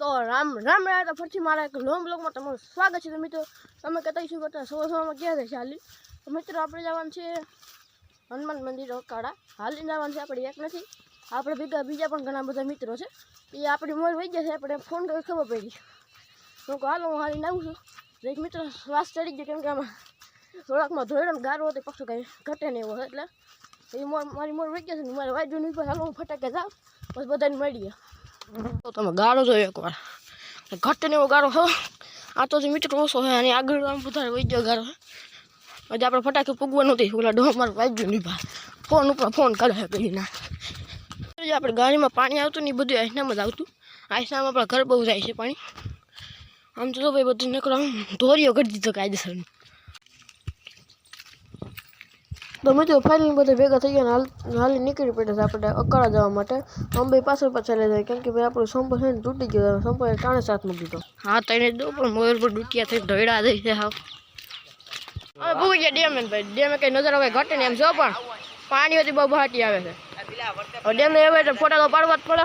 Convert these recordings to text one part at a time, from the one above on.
તો રામ રામ રહ્યા તો ફરીથી મારા એક લોંગ બ્લોગમાં તમારું સ્વાગત છે. તો મિત્રો તમે કહેતા શું કરતા સવારમાં ક્યાં છે હાલી? તો મિત્રો આપણે જવાનું છે હનુમાન મંદિર અકાળા. હાલી જવાનું છે આપણે એક નથી, આપણે ભેગા બીજા પણ ઘણા બધા મિત્રો છે. એ આપણી મોર વહી ગયા છે, આપણે ફોન કરી ખબર પડી. હું કહું હાલો હું હાલીને આવું છું. એક મિત્રો શ્વાસ ચડી ગયો કેમ કે આમાં થોડાકમાં ધોયડો ને ગારો હતો પાછું કાંઈ ઘટે નહીં એવો એટલે એ મારી મોર વહી ગયા છે ને મારે વાજુ નહીં પર હાલો હું ફટાકે જાઉં બસ બધાને મળીએ. તો તમે ગાળો જોયો એકવાર ઘટે ને એવો ગાળો હો. આ તો મીટર ઓછો છે અને આગળ આમ બધા વહી ગયો ગાળો. હજી આપણે ફટાકે પૂગવા નથી, ઓલા ડો મારું વાજ્યું નહીં ભાઈ ફોન ઉપર ફોન કરે છે પેલી ના. આપણે ગાડીમાં પાણી આવતું ને એ બધું આઈસનામાં જ આવતું. આઈસનામાં આપણા ઘર બહુ જાય છે પાણી. આમ તો ભાઈ બધું નીકળો આમ ધોરીઓ કરી દીધો કાયદેસર. તો મિત્રો ફાઇનલી બધા ભેગા થઈ ગયા ને હાલી નીકળી પડ્યા છે આપણે અકાળા જવા માટે. અંબે પાછળ પાછળ લઈ જાય કેમ કે ભાઈ આપણો સંપર્ક છે ને તૂટી ગયો. સંપર્ક ટાણે સાથ મૂકી દીધો. હા તને દો પણ મોર પર ડૂટિયા થઈ ઢળા દઈ છે. હા હવે ભૂગી ગયા ડેમ ભાઈ. ડેમે કઈ નજર હવે ઘટે ને એમ જો પણ પાણી હતી બહુ બહાટી આવે છે. હવે ડેમે હવે એટલે ફોટા તો પાડવા જ પડે.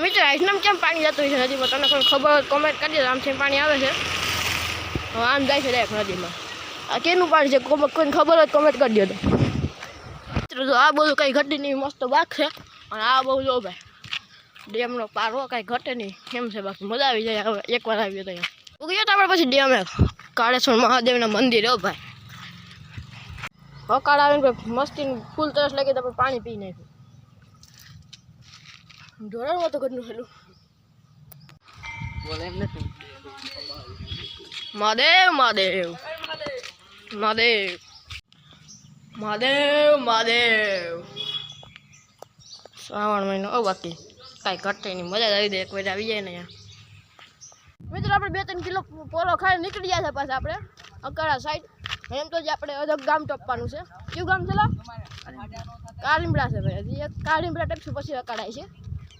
મિત્રો આઈસનામ કેમ પાણી જતું હોય છે નદીમાં તમને કોઈ ખબર હોય કોમેન્ટ કરી દે. આમથી પાણી આવે છે, હવે આમ જાય છે ડાયરેક્ટ નદીમાં. આ કેનું પાણી છે કોઈને ખબર હોય કોમેન્ટ કરી દો. મિત્રો જો આ બધું કંઈ ઘટે નહીં મસ્ત બાગ છે અને આ બહુ જો ભાઈ ડેમનો પારો કાંઈ ઘટે નહીં એમ છે. બાકી મજા આવી જાય હવે એકવાર આવ્યો તો અહીંયા ઉગી તો આપણે પછી ડેમે કાળેશ્વર મહાદેવના મંદિર હો ભાઈ. અકાળ આવીને ભાઈ મસ્તી ફૂલ તરસ લાગી તો આપણે પાણી પી નાખ્યું. ઢોળાણમાં તો ઘરનું હેલું મહાદેવ મહાદેવ મહાદેવ મહાદેવ મહાદેવ. શ્રાવણ મહિનો બાકી કાંઈ ઘટે નહીં મજા જ આવી દે એક વાર આવી જાય ને અહીંયા. મિત્રો આપણે 2-3 કિલો પોલો ખાઈ નીકળી ગયા છે પાછા આપણે અકાળા સાઈડ. એમ તો જ આપણે અલગ ગામ ટપવાનું છે. કયું ગામ છે કાળીમડા છે ભાઈ. હજી એક કાળીમડા ટપશું પછી અકાળાય છે.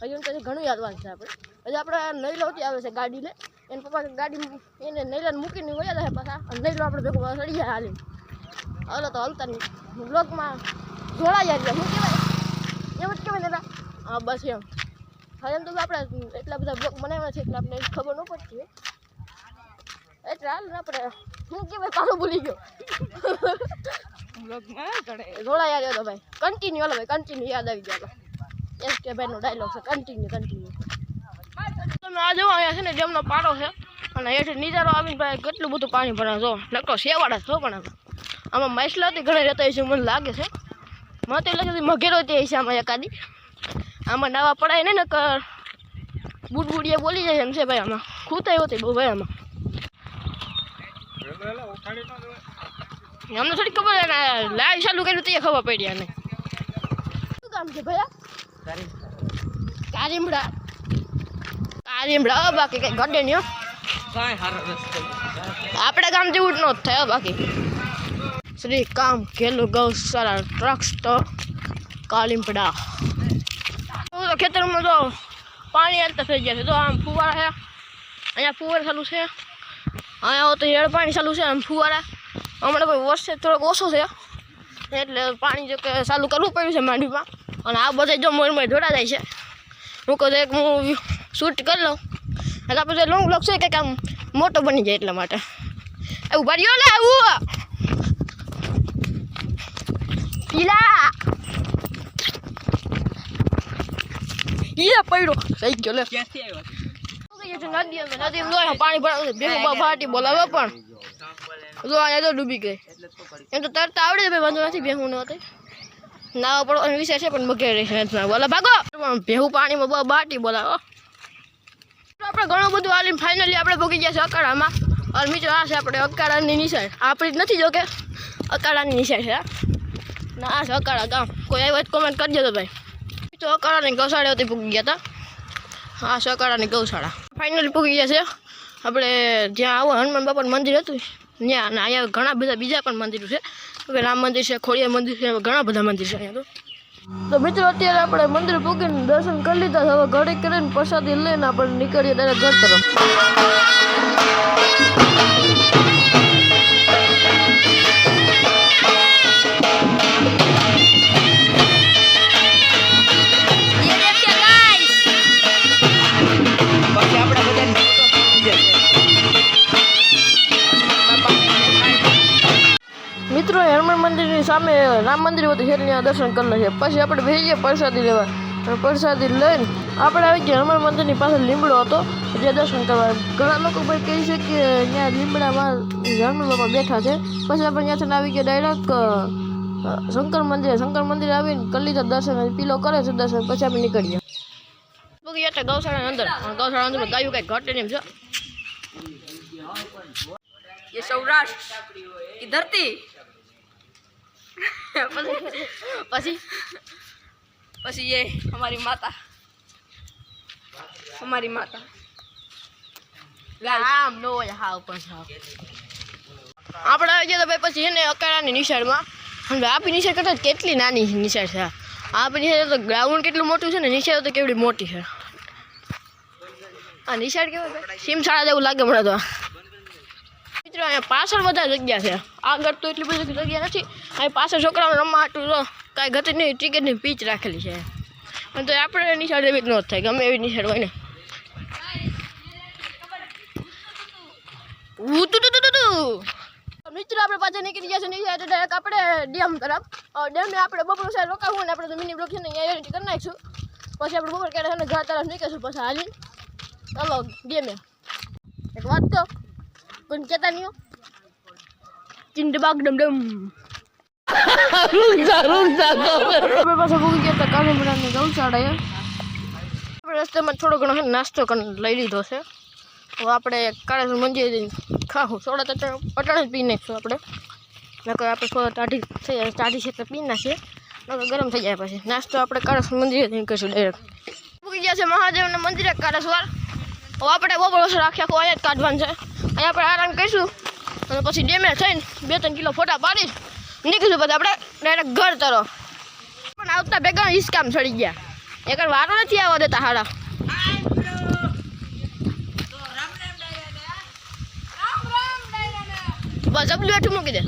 હજી તો ઘણું યાદવાનું છે આપણે. હજી આપણે નૈલોથી આવે છે ગાડીને. એને પપ્પા ગાડી એને નૈલાને મૂકીને વયા જાય પાછા અને નૈલો આપણે ભેગું ચડી જાય હાલી. હાલો તો હલતા નહીં બ્લોગમાં જોડા જાય એટલે શું કહેવાય એમ જ કહેવાય દાદા. હા બસ એમ. હા એમ તો આપણે એટલા બધા બ્લોગ બનાવ્યા છે એટલે આપણે ખબર ન પડતી એટલે હાલ આપણે શું કહેવાય પાછો ભૂલી ગયો. જોડા યાદ હતો ભાઈ કન્ટિન્યુ. હાલો ભાઈ કન્ટિન્યુ યાદ આવી ગયો. એસ કે ભાઈનો ડાયલોગ છે કન્ટિન્યુ. તમે આ જોવો અહીંયા છે ને ડેમનો પાડો છે અને હેઠે નીચારો આવીને ભાઈ કેટલું બધું પાણી ભરાય જો નકરો શેવાડા છો. પણ આમાં માછલાથી ઘણા રહેતા હોય છે મને લાગે છે. મને તો લાગે છે મઘેરો તે છે આમાં એકાદી. આમાં નાવા પડાય ને નકર બુડબુડીએ બોલી જાય એમ છે ભાઈ. આમાં ખૂતાય હોતી બહુ ભાઈ આમાં. અમને થોડી ખબર ને લાઈવ ચાલુ કર્યું તે ખબર પડી. આને શું કામ છે ભાઈ? કારીમડા કારીમડા બાકી કઈ ઘટે નહીં. આપણે ગામ જેવું જ ન થાય બાકી. શ્રી કામ ઘેલું ગૌશાળા ટ્રસ્ટ કાલીમડા. ખેતરમાં તો પાણી હાલતા થઈ ગયા છે. તો આમ ફુવારા છે અહીંયા ફુવારા ચાલુ છે. અહીંયા તો હેડ પાણી ચાલુ છે આમ ફુવારા. હમણાં ભાઈ વર્ષે થોડોક ઓછો છે એટલે પાણી જો કે ચાલુ કરવું પડ્યું છે માંડવીમાં. અને આ બધા જો મોરમાં જોડા જાય છે. હું કહું એક હું શૂટ કરી લઉં એટલે આપણે લોંગ બ્લોગ છે કંઈક આમ મોટો બની જાય એટલા માટે. એવું ભર્યો ને એવું પીલા પડ્યો થઈ ગયો લે. નદી પાણી ભરાવું ફાટી બોલાવે પણ જો અહીંયા તો ડૂબી ગઈ. એમ તો તરતા આવડે ભાઈ વાંધો નથી. ભેહું ન હતી નાવા પડવાનો વિષય છે પણ મગેરે બોલા ભાગો ભેહું પાણીમાં બહુ બાટી બોલાવો. આપણે ઘણું બધું હાલીને ફાઇનલી આપણે ભોગી ગયા છે અકાળામાં. અને મિત્રો આ છે આપણે અકાળાની નિશાળ. આપણી જ નથી જો કે અકાળાની નિશાળ છે ના. આ છે અકાળા ગામ. કોઈ આવ્યો જ કોમેન્ટ કરી દેતો ભાઈ. તો અકાળાની ગૌશાળા હતી પૂગી ગયા હતા. આ છે અકાળાની ગૌશાળા. ફાઇનલી પૂગી ગયા છે આપણે જ્યાં આવો હનુમાન બાપાનું મંદિર હતું ત્યાં. અને અહીંયા ઘણા બધા બીજા પણ મંદિરો છે. રામ મંદિર છે, ખોડિયાર મંદિર છે, ઘણા બધા મંદિર છે અહીંયા તો મિત્રો અત્યારે આપણે મંદિર પૂગીને દર્શન કરી લીધા. હવે ઘરે કરીને પ્રસાદી લઈને આપણે નીકળીએ ડાયરેક્ટ ઘર તરફ. ये देखिए गाइस સામે રામ મંદિર હતું છે ત્યાં દર્શન કરી લઈએ. પછી આપણે બેસી ગયા પ્રસાદી લેવા. અને પ્રસાદી લઈને આપણે આવી ગયા હનુમાન મંદિરની પાસે લીમડો હતો જે દર્શન કરવા. ઘણા લોકો ભાઈ કહે છે કે ત્યાં લીમડામાં હનુમાન બાપા બેઠા છે. પછી આપણે ત્યાંથી આવી ગયા ડાયરેક્ટ શંકર મંદિર આવીને કરી લીધા દર્શન. પીલો કરે છે દર્શન. પછી આપણે નીકળીએ એટલે ગૌશાળા અંદર ગાયું કઈ ઘટે નહીં છે. ये सौराष्ट्र की धरती પછી ये हमारी माता આમ નો હોય હા ઉપર આપણે આવી ગયા ભાઈ. પછી એને અકાળાની નિશાળમાં અને આપી નિશાળ કરતા કેટલી નાની નિશાળ છે. આપી નિશાળ તો ગ્રાઉન્ડ કેટલું મોટું છે ને નિશાળ તો કેવડી મોટી છે. આ નિશાળ કેવાય સીમશાળા જેવું લાગે મને તો. મિત્રો અહીંયા પાછળ વધારે જગ્યા છે. આગળ તો એટલી બધી જગ્યા નથી. અહીં પાછળ છોકરાઓને રમવા હાટું તો કાંઈ ગતિ નહીં ક્રિકેટની પીચ રાખેલી છે. અને તો આપણે નિશાળ એવી જ ન થાય ગમે એવી નિશાળ હોય ને. મિત્રો આપણે પાછા નીકળી ગયા છે નિશાળ ડાયરેક્ટ આપણે ડેમ તરફ. ડેમને આપણે બપોર સાહેબ રોકાવું ને આપણે તો મિની બ્લોક છે ને અહીંયા એડિટ કરી નાખીશું. પછી આપણે બપોર ક્યારે છે ને ઘર તરફ નીકળીશું. પછી હાલી ચાલો ડેમે એક વાત કહો કોઈ કહેતા નહીં ચિંટબાગ ડમડમ પાસે ભૂગી ગયા હતા કાળીમડાની ગૌશાળા. આપણે રસ્તામાં થોડો ઘણો છે નાસ્તો લઈ લીધો છે. હવે આપણે કાળેશ્વર મંદિર ખાવું સોડા તો અટાણે જ પી નાખીશું આપણે. નકર આપણે થોડા ટાઢી છે તો પી નાખીએ નકર ગરમ થઈ જાય. પછી નાસ્તો આપણે કાળેશ્વર મંદિરે કરીશું ડાયરેક્ટ. ભૂગી ગયા છે મહાદેવના મંદિરે કાળેશ્વર. હવે આપણે બપોર વસ્તુ આખું અહીંયા જ કાઢવાનું છે. અહીંયા આપણે આરામ કરીશું અને પછી ડેમે થઈને 2-3 કિલો ફોટા પાડીશ નીકળીશું. પછી આપણે ડાયરેક્ટ ઘર તરફ. પણ આવતા ભેગા હિસકામ ચડી ગયા. એક વારો નથી આવવા દેતા હાડા. બસ જબલું હેઠું મૂકી દે.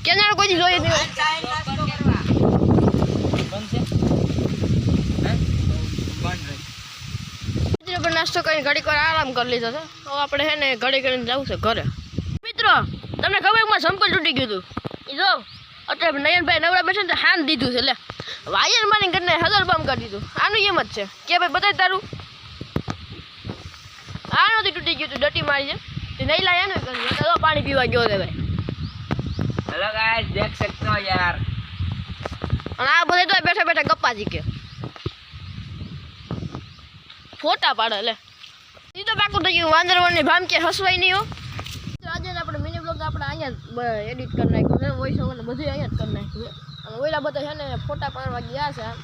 કેનારો કોઈ જોઈએ નહીં. નાસ્તો કરીને ઘડીક વાર આરામ કરી લીધો છે. હવે આપણે છે ને ઘડી કરીને જવું છે ઘરે. મિત્રો તમને ખબર મારું સંપલ તૂટી ગયું હતું. એ જો અત્યારે નયનભાઈ નવરા બેઠા ને હાન દીધું છે. એટલે વાયર મારી કરીને 1000 બામ કરી દીધું. આનું એમ જ છે કે ભાઈ બતાય તારું આ નથી તૂટી ગયું હતું. ડટી મારી છે તે નહીં લાયા ને કર્યું તો પાણી પીવા ગયો છે ભાઈ. हेलो गाइस देख सकते हो यार. અને આ બધે તો બેઠા બેઠા ગપ્પા જીકે ફોટા પાડે. એટલે એ તો પાકું થઈ ગયું. વાંદરવણની ભામ કે હસવાય નહીં હો. આજે આપણે મિની બ્લોગ આપણે અહીંયા એડિટ કરી નાખ્યું છે. વોઇસ ઓવર બધું અહીંયા જ કરી નાખ્યું છે. અને ઓલા બધા છે ને ફોટા પાડવા ગયા છે આમ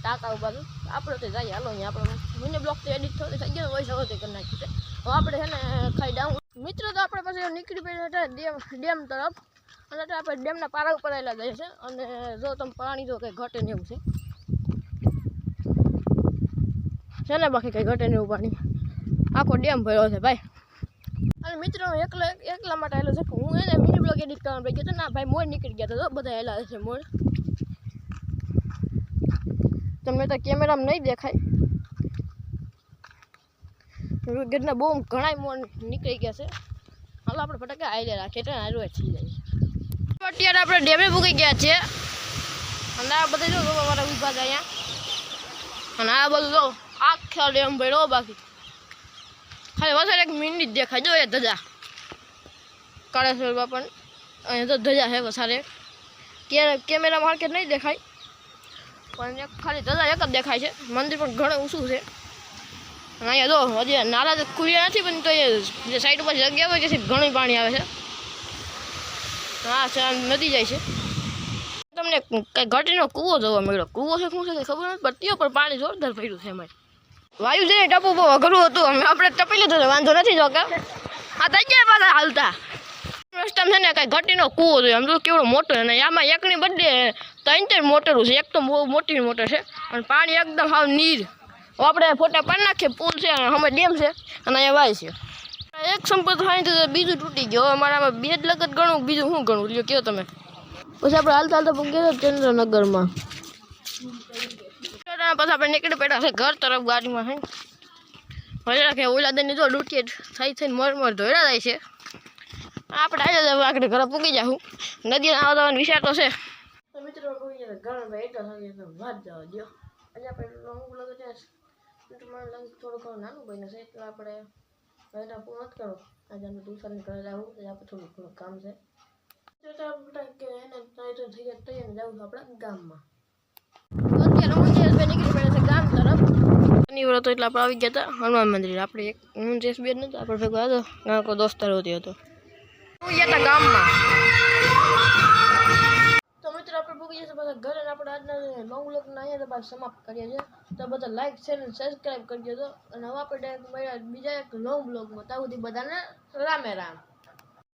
ટાંકા બાજુ. આપણે તો જઈએ હાલો અહીંયા આપણે મિની બ્લોગ તો એડિટ થઈ ગયો. વોઇસ ઓવર કરી નાખ્યું છે. હવે આપણે છે ને ખાઈ ડાઉન. મિત્રો તો આપણે પછી નીકળી પડ્યા ડેમ તરફ. અને આપણે ડેમના પારા ઉપર આવેલા જઈએ છે. અને જો તમે પાણી જો કંઈ ઘટે ને એવું છે ને બાકી કંઈ ઘટે ને એવું પાણી. આખો ડેમ ભર્યો છે ભાઈ. અને મિત્રો એકલા માટે આવેલો છે કે હું એને મિની બ્લોગ એડિટ કરવા ગયો હતો. ના ભાઈ મોડ નીકળી ગયા હતા. બધા આવેલા છે મોડ. તમને તો કેમેરામાં નહીં દેખાય. ઘરના બહુ ઘણા મોડ નીકળી ગયા છે. હાલો આપણે ફટાકા આઈડિયા રાખીએ એટલે હારું થઈ જાય. અત્યારે આપણે ડેમે ભૂગી ગયા છીએ. અને આ બધા જો અમારા ઊભા છે અહીંયા. અને આ બધું જો આખા ડેમ ભર્યો. બાકી ખાલી વસાડ એક મિનિટ દેખાય. જો એ ધજા કાળેશ્વર બાપા અહીંયા તો ધજા છે વસાડે. કેમેરા માર્કેટ નહીં દેખાય પણ ખાલી ધજા એક જ દેખાય છે. મંદિર પણ ઘણું ઊંચું છે. અને અહીંયા જો હજી નાલા તો ખુલ્યા નથી પણ તો એ જે સાઈડ ઉપર જગ્યા હોય કે ઘણું પાણી આવે છે. હા છે નદી જાય છે. તમને કંઈ ઘટીનો કૂવો જોવા મળ્યો. કૂવો છે શું છે ખબર નથી પડતી પણ પાણી જોરદાર પડ્યું છે એમાં. વાયુ જઈને ટપવું બહુ અઘરું હતું. અમે આપણે ટપી લીધું છે વાંધો નથી. જો કે આ થઈ ગયા પાછા હાલતા રસ્તામાં છે ને કાંઈ ઘટીનો કૂવો જોઈએ. આમ તો કેવડો મોટો છે. અને આમાં એકની બદલે 3 મોટરો છે. એક તો બહુ મોટી મોટર છે અને પાણી એકદમ હાવ નીર. આપણે ફોટા પાડી નાખીએ. પુલ છે અને અમે ડેમ છે અને અહીંયા વાય છે. એક સંપર્ક થાય તો બીજું તૂટી ગયો. અમારામાં 2 જ લગત ગણું બીજું શું ગણું લ્યો કહો તમે. પછી આપણે હાલતા હાલતા ગયા ચંદ્રનગરમાં. પછી આપણે નીકળી પડ્યા છે ઘર તરફ ગાડીમાં. હવે રાખે ઓલા દની જો ડૂટીએ થઈને મર ધોયડા જાય છે. આપણે આજે આગળ ઘરે પૂગી જાઉં નદી આવવાનો વિચાર તો છે તો મિત્રો પૂગી જાય ઘર ભાઈ એટલા થઈ તો વાત જવા દો આજે આપણે લોંગ બ્લોગ છે મને લાગે થોડું ઘણું નાનું બન્યું છે એટલે આપણે પહેલાં પૂર્ણ કરો આજે અમે ટ્યુશનની ઘરે જવું એટલે આપણે થોડું ઘણું કામ છે કે એને થઈ જાય તૈયાર જવું આપણે ગામમાં અત્યારે હું જયેશભાઈ નીકળી પડે છે ગામ તરફ શનિવાર હતો એટલે આપણે આવી ગયા હતા હનુમાન મંદિર આપણે એક હું જયેશભાઈ નહોતો આપણે ભેગો હતો ગામ કોઈ દોસ્તારો હતો હું ગયા હતા ગામમાં તો મિત્રો આપણે ભૂગી જશે બધા ઘરે આપણે આજના લોંગ બ્લોગના અહીંયા તો સમાપ્ત કરીએ છીએ તો બધા લાઈક શેર અને સબસ્ક્રાઈબ કરજો તો અને હવે આપણે ડાયરેક્ટ બીજા એક લોંગ બ્લોગમાં ત્યાં સુધી બધાને રામે રામ.